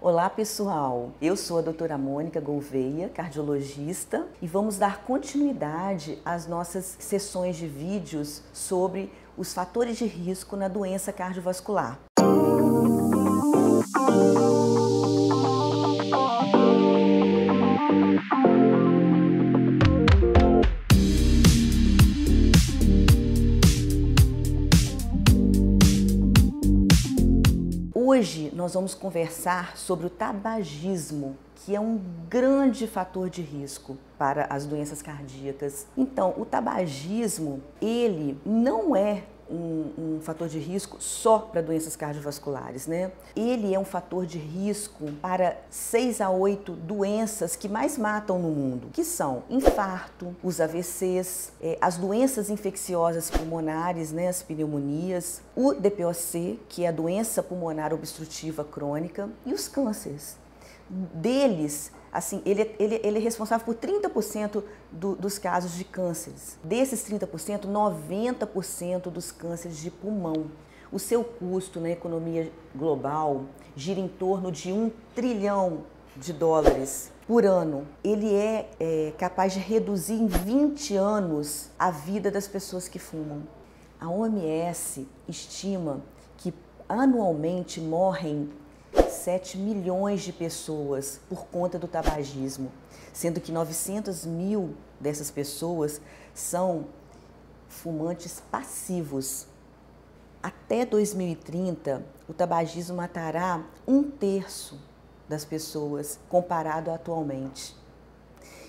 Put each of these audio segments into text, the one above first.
Olá pessoal, eu sou a doutora Mônica Gouveia, cardiologista, e vamos dar continuidade às nossas sessões de vídeos sobre os fatores de risco na doença cardiovascular. Hoje nós vamos conversar sobre o tabagismo, que é um grande fator de risco para as doenças cardíacas. Então, o tabagismo, ele não é um fator de risco só para doenças cardiovasculares, né? Ele é um fator de risco para 6 a 8 doenças que mais matam no mundo, que são infarto, os AVCs, as doenças infecciosas pulmonares, né, as pneumonias, o DPOC, que é a doença pulmonar obstrutiva crônica, e os cânceres. Deles, assim, ele é responsável por 30% dos casos de cânceres. Desses 30%, 90% dos cânceres de pulmão. O seu custo na economia global gira em torno de $1 trilhão por ano. Ele é capaz de reduzir em 20 anos a vida das pessoas que fumam. A OMS estima que anualmente morrem 7 milhões de pessoas por conta do tabagismo, sendo que 900 mil dessas pessoas são fumantes passivos. Até 2030, o tabagismo matará 1/3 das pessoas comparado atualmente.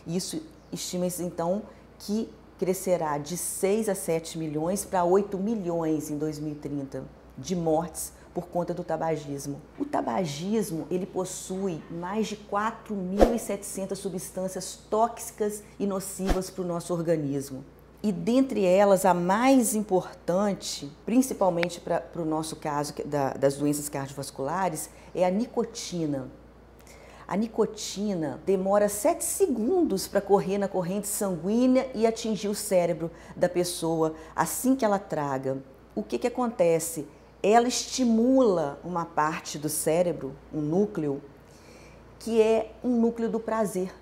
Isso estima-se então que crescerá de 6 a 7 milhões para 8 milhões em 2030 de mortes por conta do tabagismo. O tabagismo, ele possui mais de 4.700 substâncias tóxicas e nocivas para o nosso organismo. E dentre elas, a mais importante, principalmente para o nosso caso das doenças cardiovasculares, é a nicotina. A nicotina demora 7 segundos para correr na corrente sanguínea e atingir o cérebro da pessoa assim que ela traga. O que acontece? Ela estimula uma parte do cérebro, um núcleo, que é um núcleo do prazer.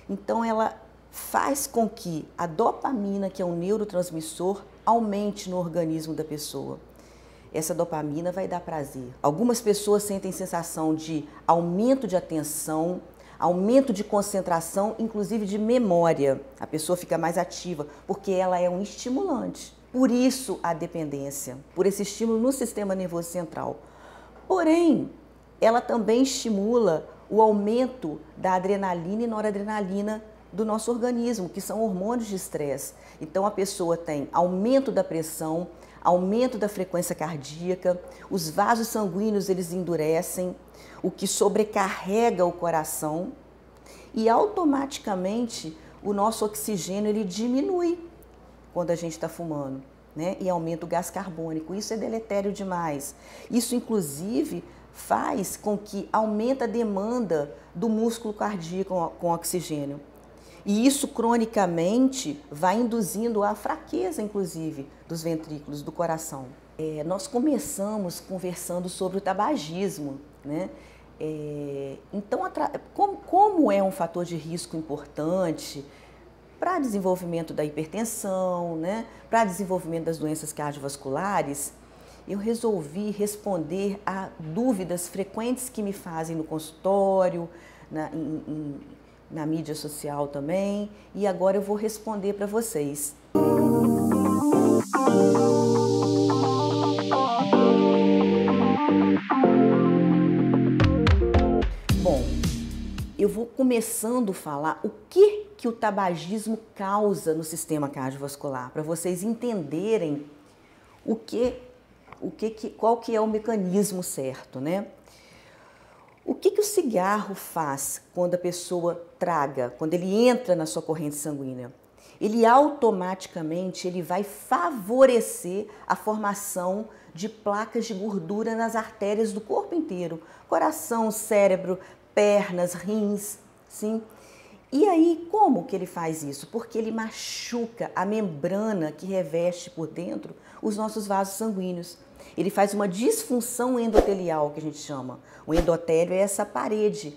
Então, ela faz com que a dopamina, que é um neurotransmissor, aumente no organismo da pessoa. Essa dopamina vai dar prazer. Algumas pessoas sentem sensação de aumento de atenção, aumento de concentração, inclusive de memória. A pessoa fica mais ativa, porque ela é um estimulante. Por isso a dependência, por esse estímulo no sistema nervoso central. Porém, ela também estimula o aumento da adrenalina e noradrenalina do nosso organismo, que são hormônios de estresse. Então a pessoa tem aumento da pressão, aumento da frequência cardíaca, os vasos sanguíneos eles endurecem, o que sobrecarrega o coração e automaticamente o nosso oxigênio ele diminui quando a gente está fumando, né? E aumenta o gás carbônico. Isso é deletério demais. Isso, inclusive, faz com que aumente a demanda do músculo cardíaco com oxigênio. E isso, cronicamente, vai induzindo a fraqueza, inclusive, dos ventrículos, do coração. Nós começamos conversando sobre o tabagismo, né? Então, como é um fator de risco importante para desenvolvimento da hipertensão, né, para desenvolvimento das doenças cardiovasculares, eu resolvi responder a dúvidas frequentes que me fazem no consultório, na mídia social também, e agora eu vou responder para vocês. Bom, eu vou começando a falar o que o tabagismo causa no sistema cardiovascular, para vocês entenderem qual que é o mecanismo certo, né? O que o cigarro faz quando a pessoa traga, quando ele entra na sua corrente sanguínea? Ele automaticamente vai favorecer a formação de placas de gordura nas artérias do corpo inteiro, coração, cérebro, pernas, rins, sim? E aí, como que ele faz isso? Porque ele machuca a membrana que reveste por dentro os nossos vasos sanguíneos. Ele faz uma disfunção endotelial, que a gente chama. O endotélio é essa parede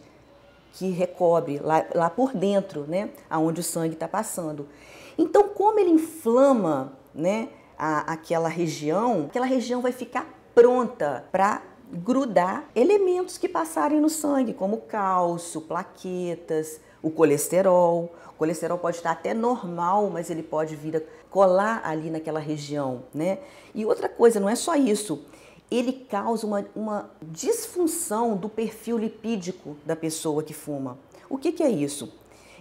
que recobre lá por dentro, né, aonde o sangue está passando. Então, como ele inflama, né, aquela região vai ficar pronta para grudar elementos que passarem no sangue, como cálcio, plaquetas, o colesterol. O colesterol pode estar até normal, mas ele pode vir a colar ali naquela região, né? E outra coisa, não é só isso. Ele causa uma disfunção do perfil lipídico da pessoa que fuma. O que é isso?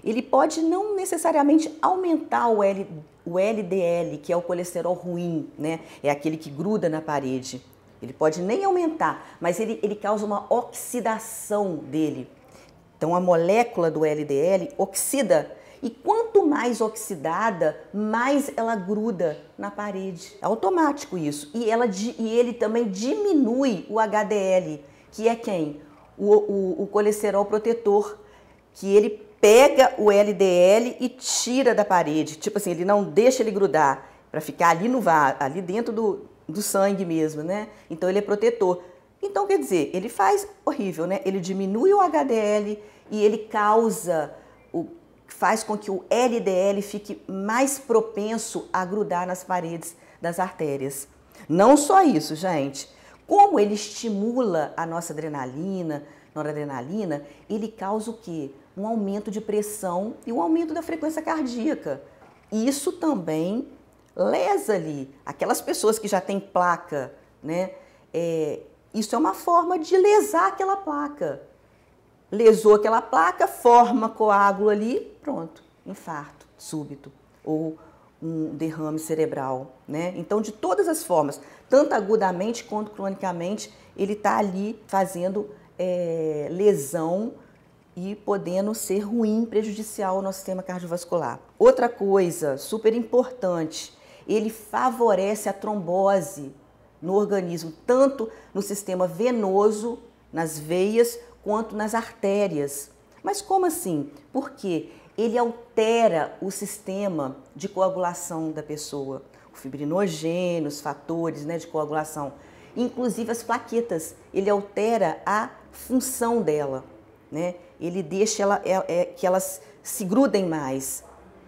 Ele pode não necessariamente aumentar o LDL, que é o colesterol ruim, né? É aquele que gruda na parede. Ele pode nem aumentar, mas ele causa uma oxidação dele. Então a molécula do LDL oxida. E quanto mais oxidada, mais ela gruda na parede. É automático isso. E ele também diminui o HDL, que é quem? O colesterol protetor, que ele pega o LDL e tira da parede. Tipo assim, ele não deixa ele grudar para ficar ali dentro do sangue mesmo, né? Então ele é protetor. Então quer dizer, ele faz horrível, né? Ele diminui o HDL e ele faz com que o LDL fique mais propenso a grudar nas paredes das artérias. Não só isso, gente. Como ele estimula a nossa adrenalina, noradrenalina, ele causa o quê? Um aumento de pressão e um aumento da frequência cardíaca. Isso também lesa ali. Aquelas pessoas que já têm placa, né? Isso é uma forma de lesar aquela placa. Lesou aquela placa, forma coágulo ali, pronto, infarto súbito ou um derrame cerebral, né? Então, de todas as formas, tanto agudamente quanto cronicamente, ele está ali fazendo lesão e podendo ser ruim, prejudicial ao nosso sistema cardiovascular. Outra coisa super importante, ele favorece a trombose no organismo, tanto no sistema venoso, nas veias, quanto nas artérias. Mas como assim? Porque ele altera o sistema de coagulação da pessoa, o fibrinogênio, os fatores, né, de coagulação, inclusive as plaquetas. Ele altera a função dela, né? Ele deixa que elas se grudem mais,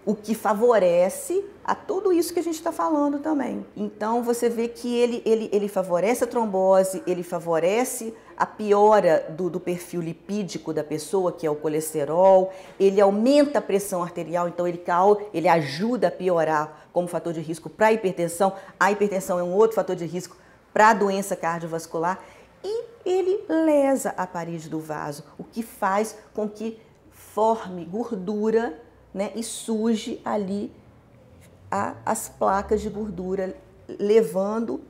o que favorece a tudo isso que a gente está falando também. Então você vê que ele favorece a trombose, ele favorece a piora do perfil lipídico da pessoa, que é o colesterol, ele aumenta a pressão arterial, então ele ajuda a piorar como fator de risco para a hipertensão. A hipertensão é um outro fator de risco para a doença cardiovascular e ele lesa a parede do vaso, o que faz com que forme gordura, né, e suje ali as placas de gordura, levando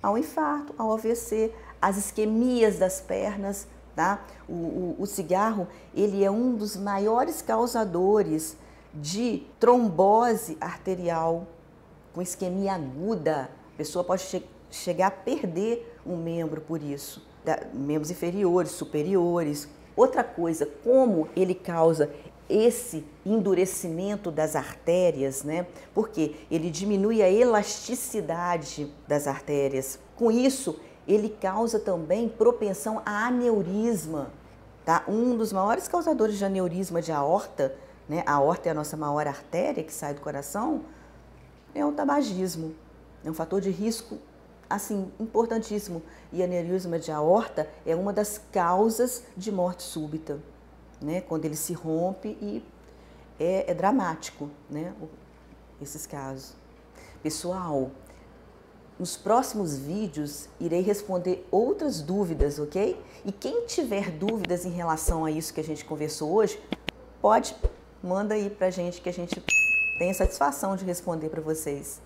ao infarto, ao AVC, às isquemias das pernas, tá? O cigarro, ele é um dos maiores causadores de trombose arterial, com isquemia aguda. A pessoa pode chegar a perder um membro por isso, membros inferiores, superiores. Outra coisa, como ele causa esse endurecimento das artérias, né? Porque ele diminui a elasticidade das artérias. Com isso, ele causa também propensão a aneurisma, tá? Um dos maiores causadores de aneurisma de aorta, né? A aorta é a nossa maior artéria que sai do coração, é o tabagismo. É um fator de risco, assim, importantíssimo. E aneurisma de aorta é uma das causas de morte súbita, né? Quando ele se rompe e é dramático, né? Esses casos. Pessoal, nos próximos vídeos irei responder outras dúvidas, ok? E quem tiver dúvidas em relação a isso que a gente conversou hoje, manda aí pra gente que a gente tem a satisfação de responder para vocês.